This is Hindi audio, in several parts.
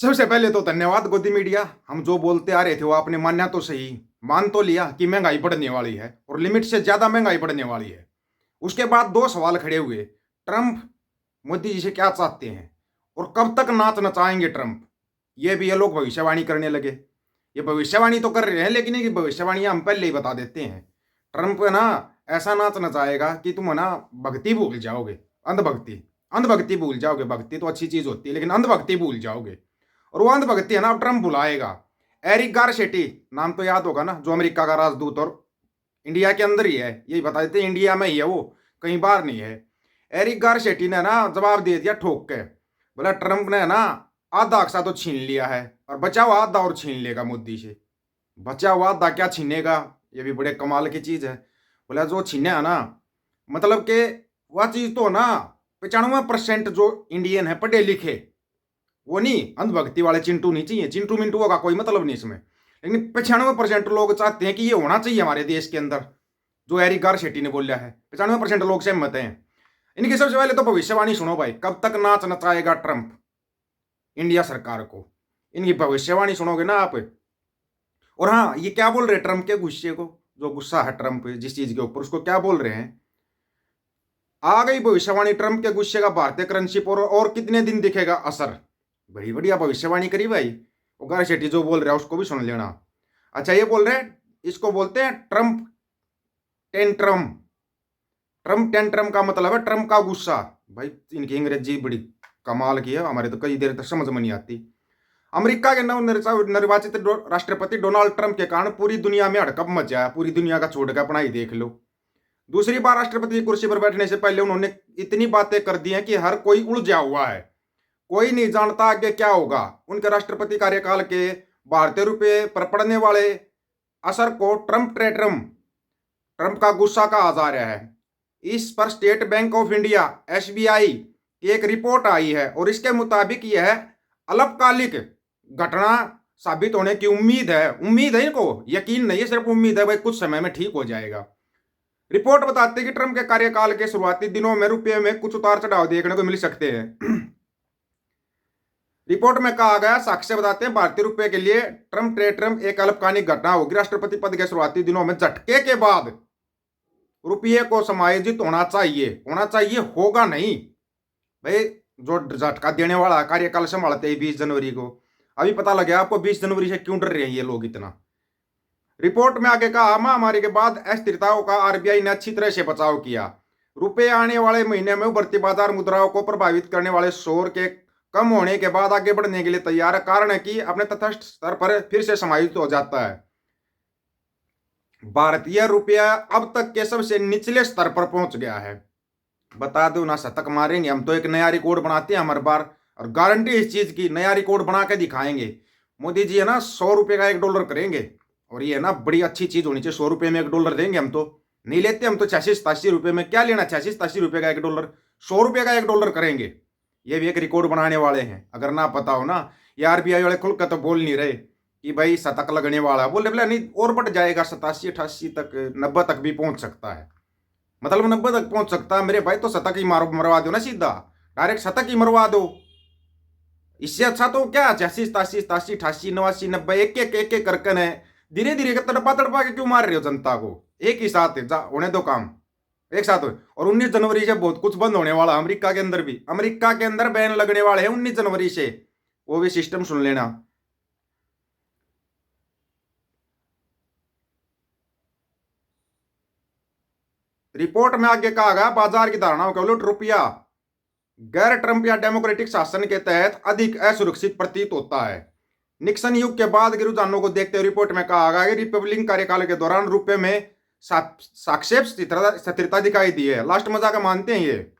सबसे पहले तो धन्यवाद गोदी मीडिया। हम जो बोलते आ रहे थे वो आपने माना तो सही, मान तो लिया कि महंगाई बढ़ने वाली है और लिमिट से ज्यादा महंगाई बढ़ने वाली है। उसके बाद दो सवाल खड़े हुए, ट्रंप मोदी जी से क्या चाहते हैं और कब तक नाच नचाएंगे ट्रंप। ये भी ये लोग भविष्यवाणी करने लगे। ये भविष्यवाणी तो कर रहे हैं लेकिन ये भविष्यवाणियां हम पहले ही बता देते हैं। ट्रंप है ना, ऐसा नाच नचाएगा कि तुम है ना भक्ति भूल जाओगे। अंधभक्ति, अंधभक्ति भूल जाओगे। भक्ति तो अच्छी चीज होती है लेकिन अंधभक्ति भूल जाओगे। और वो अंधभक्ति है ना, अब ट्रंप बुलाएगा। एरिक गारशेटी नाम तो याद होगा ना, जो अमेरिका का राजदूत और इंडिया के अंदर ही है, यही बता देते इंडिया में ही है वो, कहीं बाहर नहीं है। एरिक गारशेटी ने ना जवाब दे दिया ठोक के। बोला ट्रंप ने ना आधा अक्सा तो छीन लिया है और बचा हुआ आधा और छीन लेगा मोदी से। बचा हुआ आधा क्या छीनेगा, ये भी बड़े कमाल की चीज है। बोला जो छीने है ना, मतलब के वह चीज तो ना 95% जो इंडियन है पढ़े लिखे, वो नहीं अंधभक्ति वाले चिंटू नहीं चाहिए। चिंटू मिंटू का कोई मतलब नहीं इसमें, लेकिन 95% लोग चाहते हैं कि ये होना चाहिए हमारे देश के अंदर। जो एरिक गारशेटी ने बोला है 95% लोग सहमत हैं। इनकी सबसे पहले तो भविष्यवाणी सुनो भाई, कब तक नाच नचाएगा ट्रंप इंडिया सरकार को। इनकी भविष्यवाणी सुनोगे ना आप। और हाँ, ये क्या बोल रहे हैं ट्रंप के गुस्से को, जो गुस्सा है ट्रंप जिस चीज के ऊपर, उसको क्या बोल रहे हैं। आ गई भविष्यवाणी ट्रंप के गुस्से का भारतीय करेंसी पर और कितने दिन दिखेगा असर। बड़ी बढ़िया भविष्यवाणी करी भाई। वो गारशेटी जो बोल रहा है उसको भी सुन लेना। अच्छा, ये बोल रहे हैं, इसको बोलते हैं ट्रंप टेंट्रम। ट्रंप टेंट्रम का मतलब है ट्रंप का गुस्सा। भाई इनकी अंग्रेजी बड़ी कमाल की है, हमारे तो कई देर तक समझ में नहीं आती। अमेरिका के नव निर्वाचित राष्ट्रपति डोनाल्ड ट्रंप के कारण पूरी दुनिया में हड़कंप मचा है। पूरी दुनिया का छोड़ कर अपना ही देख लो। दूसरी बार राष्ट्रपति की कुर्सी पर बैठने से पहले उन्होंने इतनी बातें कर दी हैं कि हर कोई उलझा हुआ है। कोई नहीं जानता आगे क्या होगा। उनके राष्ट्रपति कार्यकाल के भारतीय रुपये पर पड़ने वाले असर को ट्रंप टेट्रम, ट्रंप का गुस्सा कहा जा रहा है। इस पर state bank of India SBI की एक रिपोर्ट आई है और इसके मुताबिक यह अल्पकालिक घटना साबित होने की उम्मीद है। उम्मीद है, इनको यकीन नहीं है, सिर्फ उम्मीद है भाई, कुछ समय में ठीक हो जाएगा। रिपोर्ट बताती है कि ट्रंप के कार्यकाल के शुरुआती दिनों में रुपये में कुछ उतार चढ़ाव देखने को मिल सकते हैं। रिपोर्ट में कहा गया, साक्ष्य बताते हैं भारतीय रुपये के लिए ट्रंप टेट्रम एक अल्पकालिक घटना होगी। राष्ट्रपति पद के शुरुआती दिनों में झटके के बाद रुपये को समायोजित होना चाहिए। होना चाहिए, होगा नहीं भाई। जो झटका देने वाला कार्यकाल संभालते हैं 20 जनवरी को, अभी पता लग गया आपको 20 जनवरी से क्यों डर रहे हैं ये लोग इतना। रिपोर्ट में आगे कहा, महामारी के बाद अस्थिरताओं का आरबीआई ने अच्छी तरह से बचाव किया। रुपये आने वाले महीने में उभरती बाजार मुद्राओं को प्रभावित करने वाले शोर के कम होने के बाद आगे बढ़ने के लिए तैयार है। कारण है कि अपने तटस्थ स्तर पर फिर से समायोजित हो जाता है। भारतीय रुपया अब तक के सबसे निचले स्तर पर पहुंच गया है। बता दो ना, शतक मारेंगे हम तो, एक नया रिकॉर्ड बनाते हैं हर बार और गारंटी इस चीज की, नया रिकॉर्ड बना के दिखाएंगे। मोदी जी है ना 100 रुपये का $1 करेंगे और ये है ना बड़ी अच्छी चीज होनी चाहिए। 100 रुपये में $1 देंगे हम तो नहीं लेते, हम तो 86-87 रुपये में क्या लेना, 86-87 रुपये का $1, 100 रुपये का $1 करेंगे। ये भी एक रिकॉर्ड बनाने वाले हैं। अगर ना पता हो ना, ये आरबीआई वाले खुलकर तो बोल नहीं रहे कि भाई शतक लगने वाला, बोले बोला नहीं और बढ़ जाएगा, 87-88 तक 90 तक भी पहुंच सकता है। मतलब 90 तक पहुंच सकता है मेरे भाई, तो शतक ही मरवा दो ना, सीधा डायरेक्ट शतक ही मरवा दो। इससे अच्छा तो क्या 86-87-88-88 89 90 एक एक करके है धीरे धीरे तड़पा तड़पा के क्यों मार रहे हो जनता को। एक ही साथ होने दो काम, एक साथ हो। और 19 जनवरी से बहुत कुछ बंद होने वाला अमेरिका के अंदर भी। अमेरिका के अंदर बैन लगने वाले हैं 19 जनवरी से, वो भी सिस्टम सुन लेना। रिपोर्ट में आगे कहा गया, बाजार की धारणाओं के उलट रुपया गैर ट्रंप या डेमोक्रेटिक शासन के तहत अधिक असुरक्षित प्रतीत होता है। निक्सन युग के बाद के रुझानों को देखते हुए रिपोर्ट में कहा गया कि रिपब्लिकन कार्यकाल के दौरान रुपये में सापेक्ष स्थिरता दिखाई दी है। लास्ट मजा का मानते हैं ये।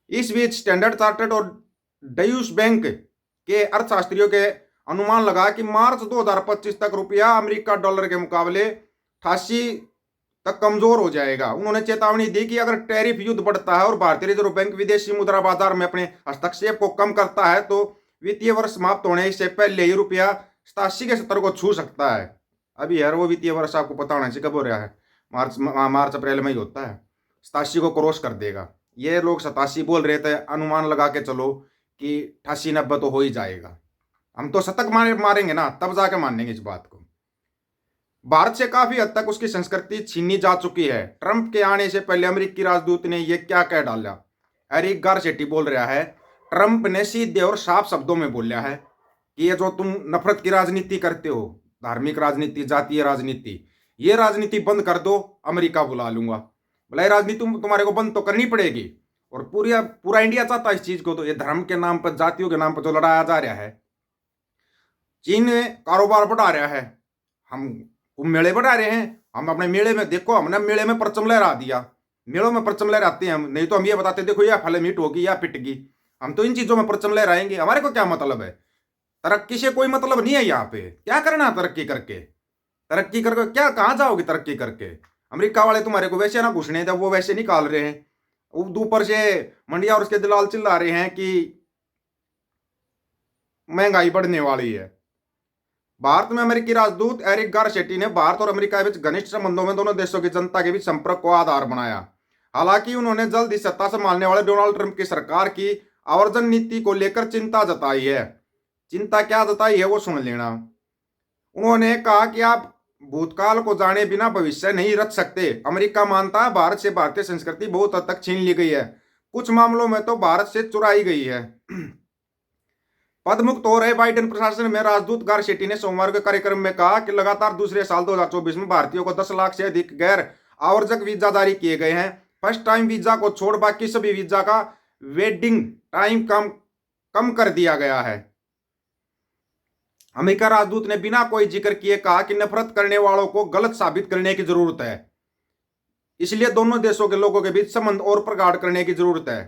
इस बीच स्टैंडर्ड चार्टर्ड और ड्यूश बैंक के अर्थशास्त्रियों के अनुमान लगा कि मार्च 2025 तक रुपया अमेरिका डॉलर के मुकाबले 88 तक कमजोर हो जाएगा। उन्होंने चेतावनी दी कि अगर टैरिफ युद्ध बढ़ता है और भारतीय रिजर्व बैंक विदेशी मुद्रा बाजार में अपने हस्तक्षेप को कम करता है तो वित्तीय वर्ष समाप्त होने से पहले ही रुपया 87 के स्तर को छू सकता है। अभी यार वो वित्तीय वर्ष आपको पता होना चाहिए कब हो रहा है, मार्च अप्रैल में ही होता है। 87 को क्रॉस कर देगा। ये लोग 87 बोल रहे थे, अनुमान लगा के चलो कि 88-90 तो हो ही जाएगा। हम तो शतक मारेंगे ना, तब जाके मानेंगे इस बात को। भारत से काफी हद तक उसकी संस्कृति छीनी जा चुकी है। ट्रंप के आने से पहले अमेरिकी राजदूत ने यह क्या कह डाला? एरिक गारसेटी बोल रहा है, ट्रंप ने सीधे और साफ शब्दों में बोला है कि ये जो तुम नफरत की राजनीति करते हो, धार्मिक राजनीति, जातीय राजनीति, ये राजनीति बंद कर दो, अमेरिका बुला लूंगा। बोला ये राजनीति तुम्हारे को बंद तो करनी पड़ेगी। और पूरा इंडिया चाहता है इस चीज को। तो ये धर्म के नाम पर, जातियों के नाम पर जो लड़ाया जा रहा है, चीन कारोबार बढ़ा रहा है, हम मेले बढ़ा रहे हैं। हम अपने मेले में देखो, हमने मेले में परचम लहरा दिया, मेलों में परचम लहराते हैं हम। नहीं तो हम ये बताते देखो या फल मीट होगी या पिटगी। हम तो इन चीजों में परचम लहराएंगे, हमारे को क्या मतलब है? तरक्की से कोई मतलब नहीं है यहाँ पे। क्या करना तरक्की करके? तरक्की करके क्या, कहाँ जाओगे तरक्की करके? अमेरिका वाले तुम्हारे को वैसे ना घुसने जब वो वैसे निकाल रहे हैं। ऊपर से मंडिया और उसके दलाल चिल्ला रहे हैं कि महंगाई बढ़ने वाली है। भारत में अमेरिकी राजदूत एरिक गारसेटी ने भारत और अमेरिका के बीच घनिष्ठ संबंधों में दोनों देशों की जनता के बीच संपर्क को आधार बनाया। हालांकि उन्होंने जल्द ही सत्ता संभालने वाले डोनाल्ड ट्रंप की सरकार की आवर्जन नीति को लेकर चिंता जताई है। चिंता क्या जताई है वो सुन लेना। उन्होंने कहा कि आप भूतकाल को जाने बिना भविष्य नहीं रच सकते। अमेरिका मानता है भारत से भारतीय संस्कृति बहुत हद तक छीन ली गई है, कुछ मामलों में तो भारत से चुराई गई है। पदमुक्त हो रहे बाइडेन प्रशासन में राजदूत गारसेटी ने सोमवार के कार्यक्रम में कहा कि लगातार दूसरे साल 2024 में भारतीयों को 10 लाख से अधिक गैर आवर्जक वीजा जारी किए गए हैं। फर्स्ट टाइम वीजा को छोड़ बाकी सभी वीजा का वेटिंग टाइम कम कर दिया गया है। अमेरिका राजदूत ने बिना कोई जिक्र किए कहा कि नफरत करने वालों को गलत साबित करने की जरूरत है, इसलिए दोनों देशों के लोगों के बीच संबंध और प्रगाढ़ करने की जरूरत है।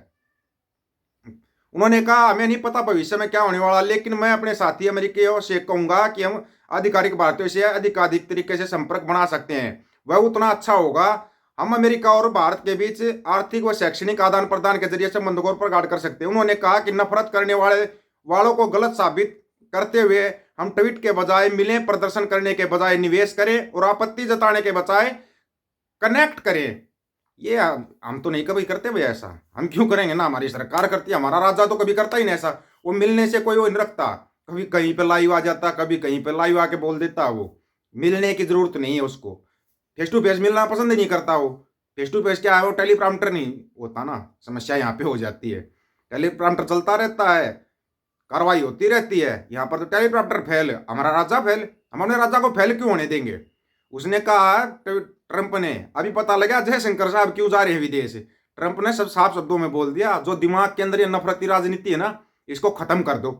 उन्होंने कहा, हमें नहीं पता भविष्य में क्या होने वाला, लेकिन मैं अपने साथी अमेरिकियों से कहूंगा कि हम आधिकारिक भारतीयों से अधिकाधिक तरीके से संपर्क बना सकते हैं, वह उतना अच्छा होगा। हम अमेरिका और भारत के बीच आर्थिक व शैक्षणिक आदान प्रदान के जरिए संबंधों को प्रगाढ़ कर सकते हैं। उन्होंने कहा कि नफरत करने वालों को गलत साबित करते हुए हम ट्वीट के बजाय मिलें, प्रदर्शन करने के बजाय निवेश करें और आपत्ति जताने के बजाय कनेक्ट करें। ये हम तो नहीं कभी करते भाई ऐसा, हम क्यों करेंगे ना, हमारी सरकार करती है, हमारा राजा तो कभी करता ही नहीं ऐसा। वो मिलने से कोई वो नहीं रखता, कभी कहीं पे लाइव आ जाता, कभी कहीं पे लाइव आके बोल देता। वो मिलने की जरूरत नहीं है उसको, फेस टू फेस मिलना पसंद ही नहीं करता वो। फेस टू फेस क्या है, वो टेलीप्रॉम्प्टर नहीं होता ना, समस्या यहाँ पे हो जाती है। टेलीप्रॉम्प्टर चलता रहता है, कार्रवाई होती रहती है, यहाँ पर तो टेलीप्रॉम्प्टर फेल, हमारा राजा फेल, हम अपने राजा को फेल क्यों होने देंगे? उसने कहा, ट्रंप ने, अभी पता लगा जयशंकर साहब क्यों जा रहे हैं विदेश। ट्रंप ने सब साफ शब्दों में बोल दिया, जो दिमाग के अंदर ये नफरती राजनीति है ना, इसको खत्म कर दो,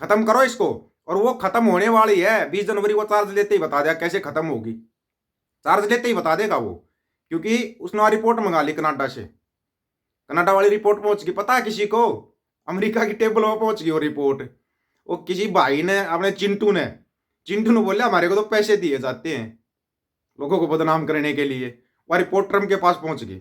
खत्म करो इसको। और वो खत्म होने वाली है। 20 जनवरी वो चार्ज लेते ही बता दिया कैसे खत्म होगी, चार्ज लेते ही बता देगा वो, क्योंकि उसने रिपोर्ट मंगा ली कनाडा से। कनाडा वाली रिपोर्ट पहुंच गई, पता है किसी को? अमेरिका की टेबल पर पहुंच गई वो रिपोर्ट। वो किसी भाई ने, अपने चिंटू ने बोला हमारे को तो पैसे दिए जाते हैं लोगों को बदनाम करने के लिए। वह रिपोर्ट ट्रंप के पास पहुंच गई।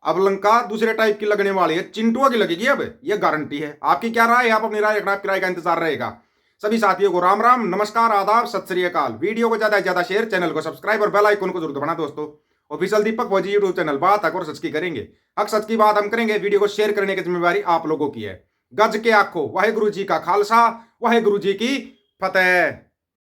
अब लंका दूसरे टाइप की लगने वाली है, चिंटुआ की लगेगी अब, यह गारंटी है। आपकी क्या राय है? आप अपनी राय रखना, आपकी राय का इंतजार रहेगा। सभी साथियों को राम राम, नमस्कार, आदाब, सत श्री अकाल। वीडियो को ज्यादा से ज्यादा शेयर, चैनल को सब्सक्राइब और बेल आइकन को जरूर दबाना दोस्तों। ऑफिशियल दीपक फौजी यूट्यूब चैनल, बात हक और सच की करेंगे, हक सच की बात हम करेंगे। वीडियो को शेयर करने की जिम्मेवारी आप लोगों की है। गज के आखो, वाहेगुरु जी का खालसा, वाहेगुरु जी की फतेह।